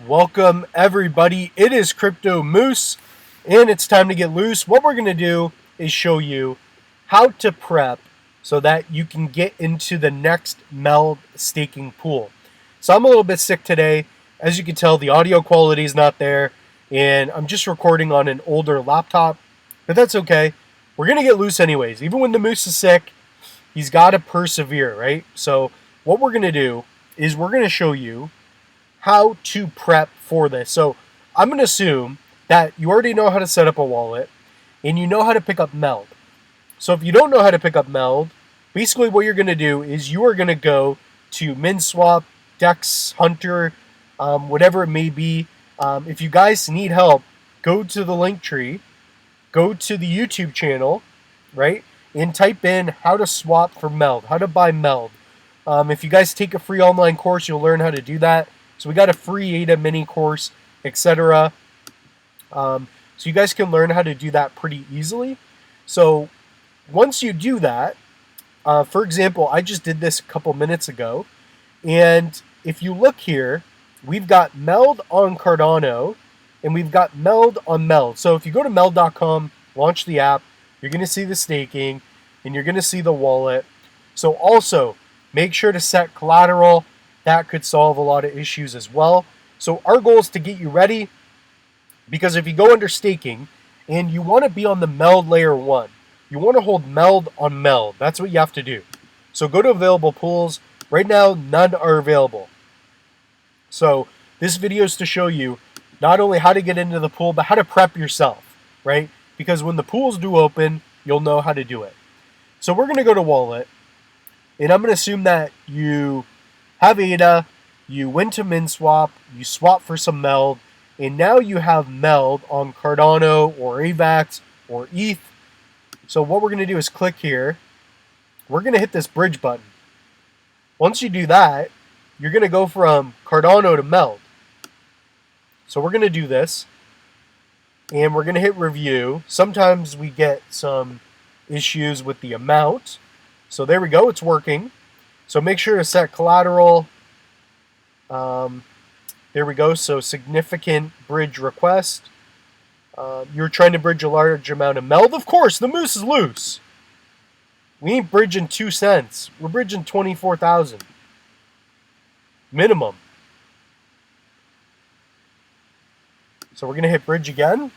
Welcome everybody. It is Crypto Moose and it's time to get loose. What we're going to do is show you how to prep so that you can get into the next MELD staking pool. So I'm a little bit sick today. As you can tell, the audio quality is not there and I'm just recording on an older laptop, but that's okay. We're going to get loose anyways. Even when the Moose is sick, he's got to persevere, right? So what we're going to do is we're going to show you how to prep for this. So I'm going to assume that you already know how to set up a wallet and you know how to pick up MELD. So if you don't know how to pick up MELD, basically what you're going to do is you are going to go to MinSwap, Dex, Hunter, whatever it may be. If you guys need help, go to the link tree, go to the YouTube channel, right? And type in how to swap for MELD, how to buy MELD. If you guys take a free online course, you'll learn how to do that. So we got a free ADA mini course, etc. So you guys can learn how to do that pretty easily. So once you do that, for example, I just did this a couple minutes ago. And if you look here, we've got MELD on Cardano and we've got MELD on MELD. So if you go to MELD.com, launch the app, you're going to see the staking and you're going to see the wallet. So also make sure to set collateral. That could solve a lot of issues as well. So our goal is to get you ready, because if you go under staking and you want to be on the MELD layer 1, you want to hold MELD on MELD. That's what you have to do. So go to available pools. Right now, none are available. So this video is to show you not only how to get into the pool, but how to prep yourself, right? Because when the pools do open, you'll know how to do it. So we're going to go to wallet, and I'm going to assume that you have ADA, you went to MinSwap, you swap for some MELD, and now you have MELD on Cardano or AVAX or ETH. So what we're going to do is click here. We're going to hit this bridge button. Once you do that, you're going to go from Cardano to MELD. So we're going to do this, and we're going to hit review. Sometimes we get some issues with the amount. So there we go, it's working. So make sure to set collateral. There we go. So significant bridge request. You're trying to bridge a large amount of MELD. Of course, the Moose is loose. We ain't bridging 2 cents. We're bridging 24,000. Minimum. So we're going to hit bridge again.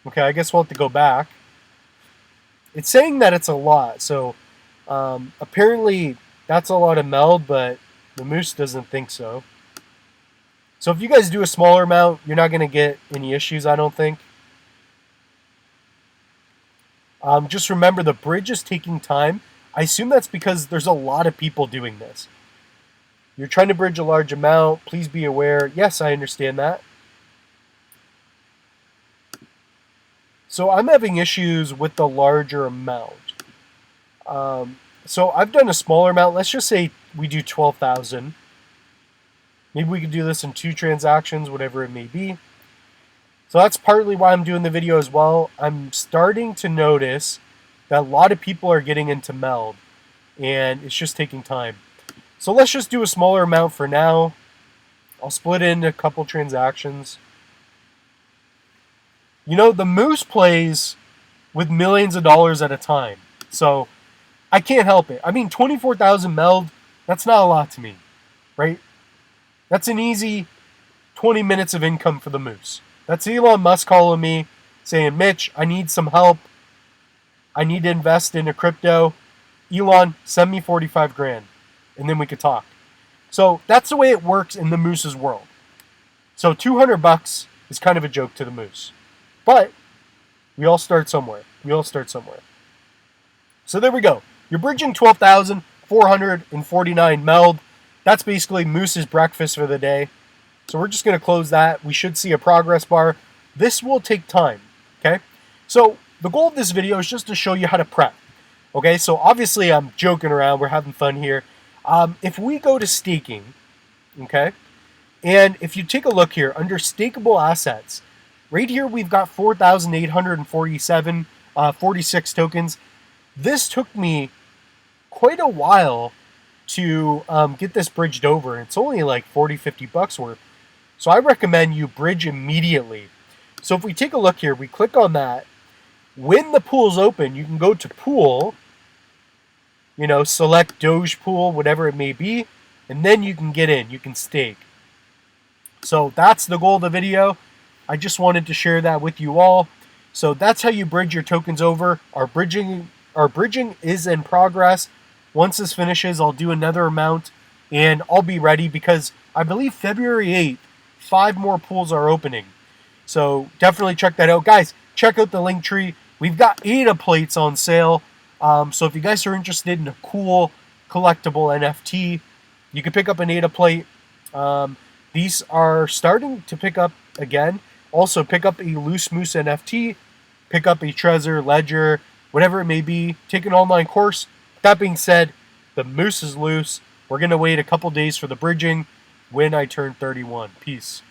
Okay, I guess we'll have to go back. It's saying that it's a lot. So apparently that's a lot of MELD, but the Moose doesn't think so. So if you guys do a smaller amount, you're not going to get any issues, I don't think. Just remember, the bridge is taking time. I assume that's because there's a lot of people doing this. You're trying to bridge a large amount. Please be aware. Yes, I understand that. So I'm having issues with the larger amount. So I've done a smaller amount. Let's just say we do 12,000. Maybe we could do this in 2 transactions, whatever it may be. So that's partly why I'm doing the video as well. I'm starting to notice that a lot of people are getting into MELD, and it's just taking time. So let's just do a smaller amount for now. I'll split it into a couple transactions. You know, the Moose plays with millions of dollars at a time. So I can't help it. I mean, 24,000 MELD, that's not a lot to me, right? That's an easy 20 minutes of income for the Moose. That's Elon Musk calling me saying, Mitch, I need some help. I need to invest into crypto. Elon, send me 45 grand, and then we could talk. So that's the way it works in the Moose's world. So 200 bucks is kind of a joke to the Moose. But we all start somewhere. So there we go. You're bridging 12,449 MELD. That's basically Moose's breakfast for the day. So we're just going to close that. We should see a progress bar. This will take time, okay? So the goal of this video is just to show you how to prep, okay? So obviously I'm joking around. We're having fun here. If we go to staking, okay, and if you take a look here under stakeable assets, right here we've got 4,847, 46 tokens. This took me quite a while to get this bridged over. It's only like 40-50 bucks worth. So I recommend you bridge immediately. So if we take a look here, we click on that. When the pool's open, you can go to pool, select Doge pool, whatever it may be, and then you can get in, you can stake. So that's the goal of the video. I just wanted to share that with you all. So that's how you bridge your tokens over. Our bridging is in progress. Once this finishes, I'll do another amount and I'll be ready because I believe February 8th, 5 more pools are opening. So definitely check that out. Guys, check out the link tree. We've got ADA plates on sale. So if you guys are interested in a cool collectible NFT, you can pick up an ADA plate. These are starting to pick up again. Also, pick up a Loose Moose NFT, pick up a Trezor, Ledger, whatever it may be. Take an online course. That being said, the moose is loose. We're going to wait a couple days for the bridging when I turn 31. Peace.